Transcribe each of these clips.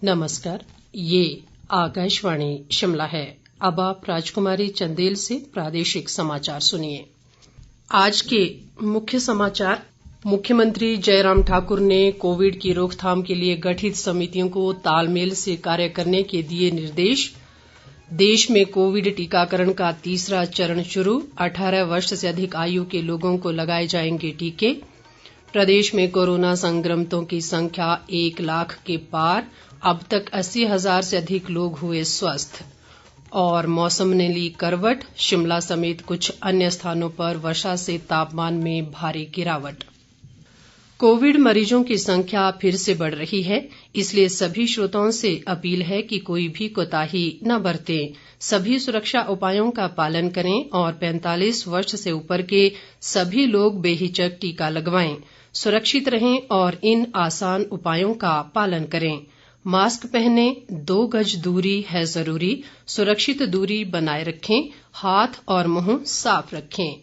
नमस्कार, ये आकाशवाणी शिमला है। अब आप राजकुमारी चंदेल से प्रादेशिक समाचार सुनिए। आज के मुख्य समाचार। मुख्यमंत्री जयराम ठाकुर ने कोविड की रोकथाम के लिए गठित समितियों को तालमेल से कार्य करने के दिए निर्देश। देश में कोविड टीकाकरण का तीसरा चरण शुरू, 18 वर्ष से अधिक आयु के लोगों को लगाए जाएंगे टीके। प्रदेश में कोरोना संक्रमितों की संख्या 1 लाख के पार, अब तक 80,000 से अधिक लोग हुए स्वस्थ। और मौसम ने ली करवट, शिमला समेत कुछ अन्य स्थानों पर वर्षा से तापमान में भारी गिरावट। कोविड मरीजों की संख्या फिर से बढ़ रही है, इसलिए सभी श्रोताओं से अपील है कि कोई भी कोताही न बरतें। सभी सुरक्षा उपायों का पालन करें और 45 वर्ष से ऊपर के सभी लोग बेहिचक टीका लगवाएं। सुरक्षित रहें और इन आसान उपायों का पालन करें। मास्क पहनें, 2 गज दूरी है जरूरी, सुरक्षित दूरी बनाए रखें, हाथ और मुंह साफ रखें।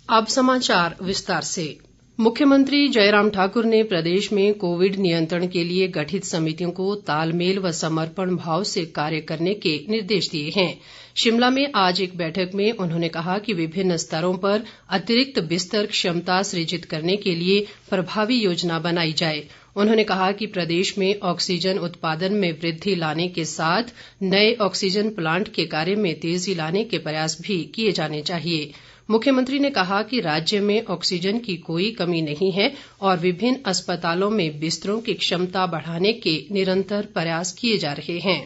अब समाचार विस्तार से। मुख्यमंत्री जयराम ठाकुर ने प्रदेश में कोविड नियंत्रण के लिए गठित समितियों को तालमेल व समर्पण भाव से कार्य करने के निर्देश दिए हैं। शिमला में आज एक बैठक में उन्होंने कहा कि विभिन्न स्तरों पर अतिरिक्त बिस्तर क्षमता सृजित करने के लिए प्रभावी योजना बनाई जाए। उन्होंने कहा कि प्रदेश में ऑक्सीजन उत्पादन में वृद्धि लाने के साथ नए ऑक्सीजन प्लांट के कार्य में तेजी लाने के प्रयास भी किए जाने चाहिए। मुख्यमंत्री ने कहा कि राज्य में ऑक्सीजन की कोई कमी नहीं है और विभिन्न अस्पतालों में बिस्तरों की क्षमता बढ़ाने के निरंतर प्रयास किए जा रहे हैं।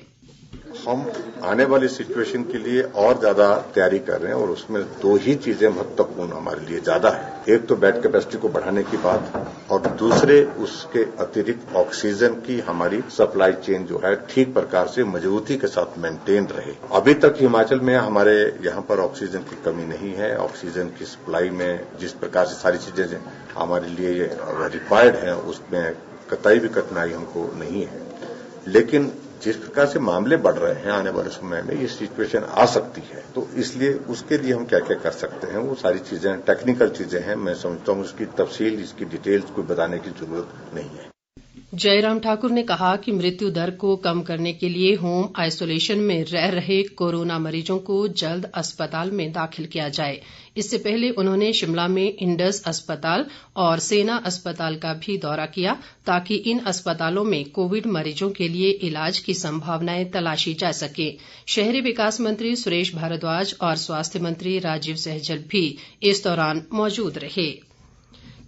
हम आने वाली सिचुएशन के लिए और ज्यादा तैयारी कर रहे हैं और उसमें 2 ही चीजें महत्वपूर्ण हमारे लिए ज्यादा है। एक तो बेड कैपेसिटी को बढ़ाने की बात और दूसरे उसके अतिरिक्त ऑक्सीजन की हमारी सप्लाई चेन जो है ठीक प्रकार से मजबूती के साथ मेंटेन रहे। अभी तक हिमाचल में हमारे यहाँ पर ऑक्सीजन की कमी नहीं है। ऑक्सीजन की सप्लाई में जिस प्रकार से सारी चीजें हमारे लिए रिक्वायर्ड है उसमें कतई भी कठिनाई हमको नहीं है। लेकिन जिस प्रकार से मामले बढ़ रहे हैं आने वाले समय में ये सिचुएशन आ सकती है, तो इसलिए उसके लिए हम क्या क्या कर सकते हैं वो सारी चीजें टेक्निकल चीजें हैं। मैं समझता हूँ उसकी तफसील इसकी डिटेल्स कोई बताने की जरूरत नहीं है। जयराम ठाकुर ने कहा कि मृत्यु दर को कम करने के लिए होम आइसोलेशन में रह रहे कोरोना मरीजों को जल्द अस्पताल में दाखिल किया जाए। इससे पहले उन्होंने शिमला में इंडस अस्पताल और सेना अस्पताल का भी दौरा किया ताकि इन अस्पतालों में कोविड मरीजों के लिए इलाज की संभावनाएं तलाशी जा सके। शहरी विकास मंत्री सुरेश भारद्वाज और स्वास्थ्य मंत्री राजीव सहजल भी इस दौरान मौजूद रहे।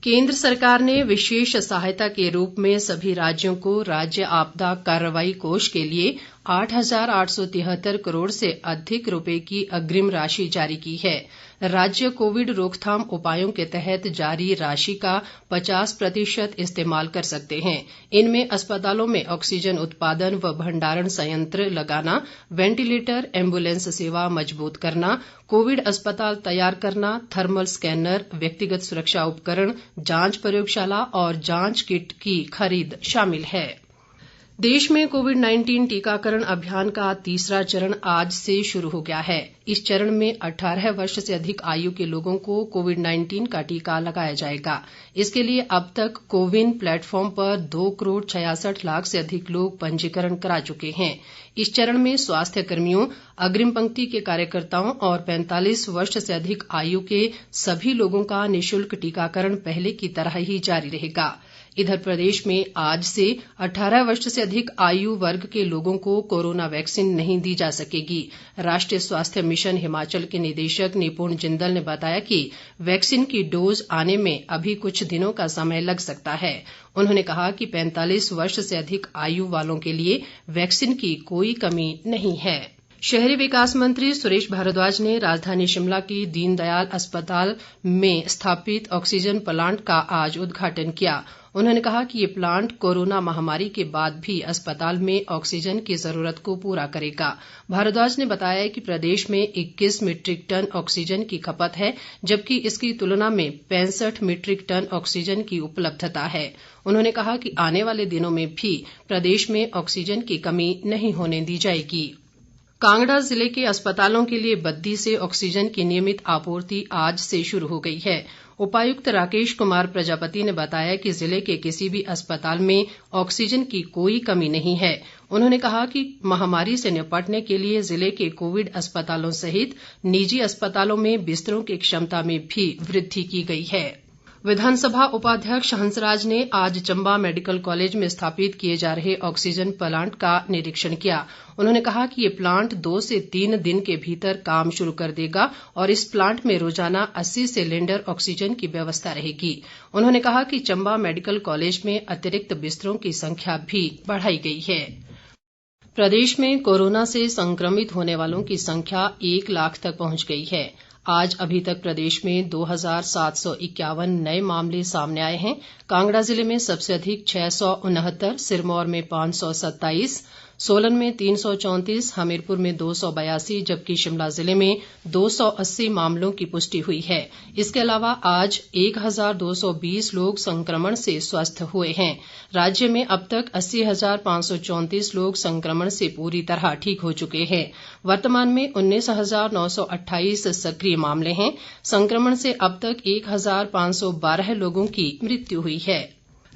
केंद्र सरकार ने विशेष सहायता के रूप में सभी राज्यों को राज्य आपदा कार्रवाई कोष के लिए 8,873 करोड़ से अधिक रुपए की अग्रिम राशि जारी की है। राज्य कोविड रोकथाम उपायों के तहत जारी राशि का 50% इस्तेमाल कर सकते हैं। इनमें अस्पतालों में ऑक्सीजन उत्पादन व भंडारण संयंत्र लगाना, वेंटिलेटर, एम्बुलेंस सेवा मजबूत करना, कोविड अस्पताल तैयार करना, थर्मल स्कैनर, व्यक्तिगत सुरक्षा उपकरण, जांच प्रयोगशाला और जांच किट की खरीद शामिल है। देश में कोविड-19 टीकाकरण अभियान का तीसरा चरण आज से शुरू हो गया है। इस चरण में 18 वर्ष से अधिक आयु के लोगों को कोविड-19 का टीका लगाया जाएगा। इसके लिए अब तक कोविन प्लेटफॉर्म पर 2 करोड़ 66 लाख से अधिक लोग पंजीकरण करा चुके हैं। इस चरण में स्वास्थ्य कर्मियों, अग्रिम पंक्ति के कार्यकर्ताओं और 45 वर्ष से अधिक आयु के सभी लोगों का निःशुल्क टीकाकरण पहले की तरह ही जारी रहेगा। इधर प्रदेश में आज से 18 वर्ष से अधिक आयु वर्ग के लोगों को कोरोना वैक्सीन नहीं दी जा सकेगी। राष्ट्रीय स्वास्थ्य मिशन हिमाचल के निदेशक निपुण जिंदल ने बताया कि वैक्सीन की डोज आने में अभी कुछ दिनों का समय लग सकता है। उन्होंने कहा कि 45 वर्ष से अधिक आयु वालों के लिए वैक्सीन की कोई कमी नहीं है। शहरी विकास मंत्री सुरेश भारद्वाज ने राजधानी शिमला की दीनदयाल अस्पताल में स्थापित ऑक्सीजन प्लांट का आज उद्घाटन किया। उन्होंने कहा कि ये प्लांट कोरोना महामारी के बाद भी अस्पताल में ऑक्सीजन की जरूरत को पूरा करेगा। भारद्वाज ने बताया कि प्रदेश में 21 मीट्रिक टन ऑक्सीजन की खपत है, जबकि इसकी तुलना में 65 मीट्रिक टन ऑक्सीजन की उपलब्धता है। उन्होंने कहा कि आने वाले दिनों में भी प्रदेश में ऑक्सीजन की कमी नहीं होने दी जाएगी। कांगड़ा जिले के अस्पतालों के लिए बद्दी से ऑक्सीजन की नियमित आपूर्ति आज से शुरू हो गई है। उपायुक्त राकेश कुमार प्रजापति ने बताया कि जिले के किसी भी अस्पताल में ऑक्सीजन की कोई कमी नहीं है। उन्होंने कहा कि महामारी से निपटने के लिए जिले के कोविड अस्पतालों सहित निजी अस्पतालों में बिस्तरों की क्षमता में भी वृद्धि की गई है। विधानसभा उपाध्यक्ष हंसराज ने आज चंबा मेडिकल कॉलेज में स्थापित किए जा रहे ऑक्सीजन प्लांट का निरीक्षण किया। उन्होंने कहा कि ये प्लांट 2 से 3 दिन के भीतर काम शुरू कर देगा और इस प्लांट में रोजाना 80 सिलेंडर ऑक्सीजन की व्यवस्था रहेगी। उन्होंने कहा कि चंबा मेडिकल कॉलेज में अतिरिक्त बिस्तरों की संख्या भी बढ़ाई गई है। प्रदेश में कोरोना से संक्रमित होने वालों की संख्या 1 लाख तक पहुंच गई है। आज अभी तक प्रदेश में 2751 नए मामले सामने आए हैं। कांगड़ा जिले में सबसे अधिक 669, सिरमौर में 527, सोलन में 334, हमीरपुर में 282 जबकि शिमला जिले में 280 मामलों की पुष्टि हुई है। इसके अलावा आज 1220 लोग संक्रमण से स्वस्थ हुए हैं। राज्य में अब तक 80,534 लोग संक्रमण से पूरी तरह ठीक हो चुके हैं। वर्तमान में 19,928 सक्रिय मामले हैं। संक्रमण से अब तक 1,512 लोगों की मृत्यु हुई है।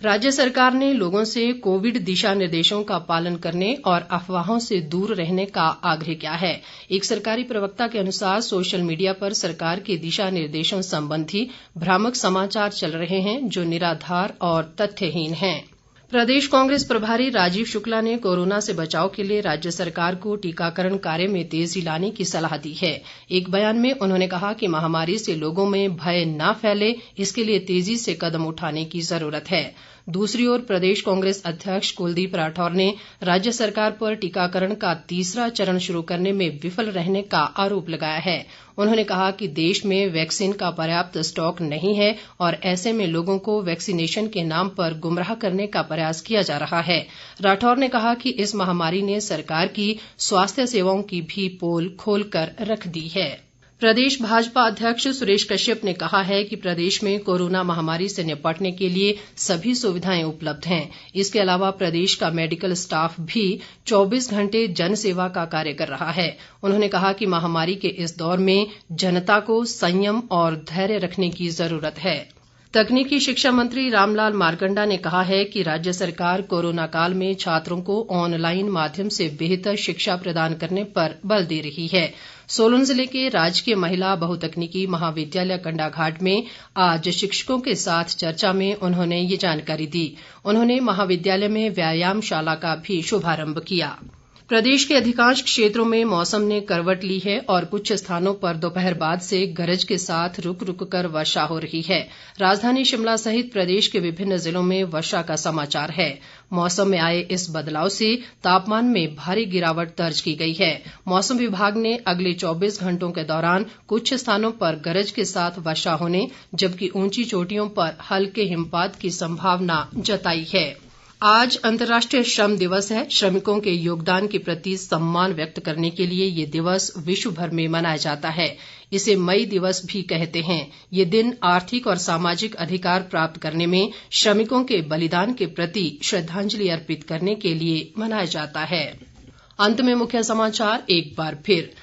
राज्य सरकार ने लोगों से कोविड दिशा निर्देशों का पालन करने और अफवाहों से दूर रहने का आग्रह किया है। एक सरकारी प्रवक्ता के अनुसार सोशल मीडिया पर सरकार के दिशा निर्देशों संबंधी भ्रामक समाचार चल रहे हैं जो निराधार और तथ्यहीन हैं। प्रदेश कांग्रेस प्रभारी राजीव शुक्ला ने कोरोना से बचाव के लिए राज्य सरकार को टीकाकरण कार्य में तेजी लाने की सलाह दी है। एक बयान में उन्होंने कहा कि महामारी से लोगों में भय न फैले, इसके लिए तेजी से कदम उठाने की जरूरत है। दूसरी ओर प्रदेश कांग्रेस अध्यक्ष कुलदीप राठौर ने राज्य सरकार पर टीकाकरण का तीसरा चरण शुरू करने में विफल रहने का आरोप लगाया है। उन्होंने कहा कि देश में वैक्सीन का पर्याप्त स्टॉक नहीं है और ऐसे में लोगों को वैक्सीनेशन के नाम पर गुमराह करने का प्रयास किया जा रहा है। राठौर ने कहा कि इस महामारी ने सरकार की स्वास्थ्य सेवाओं की भी पोल खोल कर रख दी है। प्रदेश भाजपा अध्यक्ष सुरेश कश्यप ने कहा है कि प्रदेश में कोरोना महामारी से निपटने के लिए सभी सुविधाएं उपलब्ध हैं। इसके अलावा प्रदेश का मेडिकल स्टाफ भी 24 घंटे जन सेवा का कार्य कर रहा है। उन्होंने कहा कि महामारी के इस दौर में जनता को संयम और धैर्य रखने की जरूरत है। तकनीकी शिक्षा मंत्री रामलाल मारकंडा ने कहा है कि राज्य सरकार कोरोना काल में छात्रों को ऑनलाइन माध्यम से बेहतर शिक्षा प्रदान करने पर बल दे रही है। सोलन जिले के राजकीय महिला बहुतकनीकी महाविद्यालय कंडाघाट में आज शिक्षकों के साथ चर्चा में उन्होंने ये जानकारी दी। उन्होंने महाविद्यालय में व्यायामशाला का भी शुभारंभ किया। प्रदेश के अधिकांश क्षेत्रों में मौसम ने करवट ली है और कुछ स्थानों पर दोपहर बाद से गरज के साथ रुक रुक कर वर्षा हो रही है। राजधानी शिमला सहित प्रदेश के विभिन्न जिलों में वर्षा का समाचार है। मौसम में आए इस बदलाव से तापमान में भारी गिरावट दर्ज की गई है। मौसम विभाग ने अगले 24 घंटों के दौरान कुछ स्थानों पर गरज के साथ वर्षा होने जबकि ऊंची चोटियों पर हल्के हिमपात की संभावना जताई है। आज अंतर्राष्ट्रीय श्रम दिवस है। श्रमिकों के योगदान के प्रति सम्मान व्यक्त करने के लिए ये दिवस विश्व भर में मनाया जाता है। इसे मई दिवस भी कहते हैं। ये दिन आर्थिक और सामाजिक अधिकार प्राप्त करने में श्रमिकों के बलिदान के प्रति श्रद्धांजलि अर्पित करने के लिए मनाया जाता है। अंत में मुख्य समाचार एक बार फिर।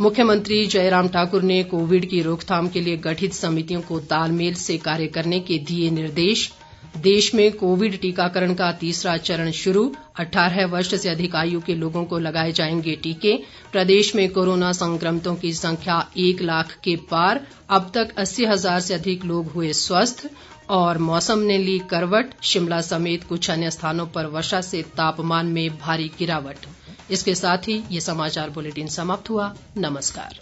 मुख्यमंत्री जयराम ठाकुर ने कोविड की रोकथाम के लिए गठित समितियों को तालमेल से कार्य करने के दिए निर्देश। देश में कोविड टीकाकरण का तीसरा चरण शुरू। 18 वर्ष से अधिक आयु के लोगों को लगाए जाएंगे टीके। प्रदेश में कोरोना संक्रमितों की संख्या 1 लाख के पार। अब तक 80,000 से अधिक लोग हुए स्वस्थ। और मौसम ने ली करवट। शिमला समेत कुछ अन्य स्थानों पर वर्षा से तापमान में भारी गिरावट। इसके साथ ही ये समाचार बुलेटिन समाप्त हुआ। नमस्कार।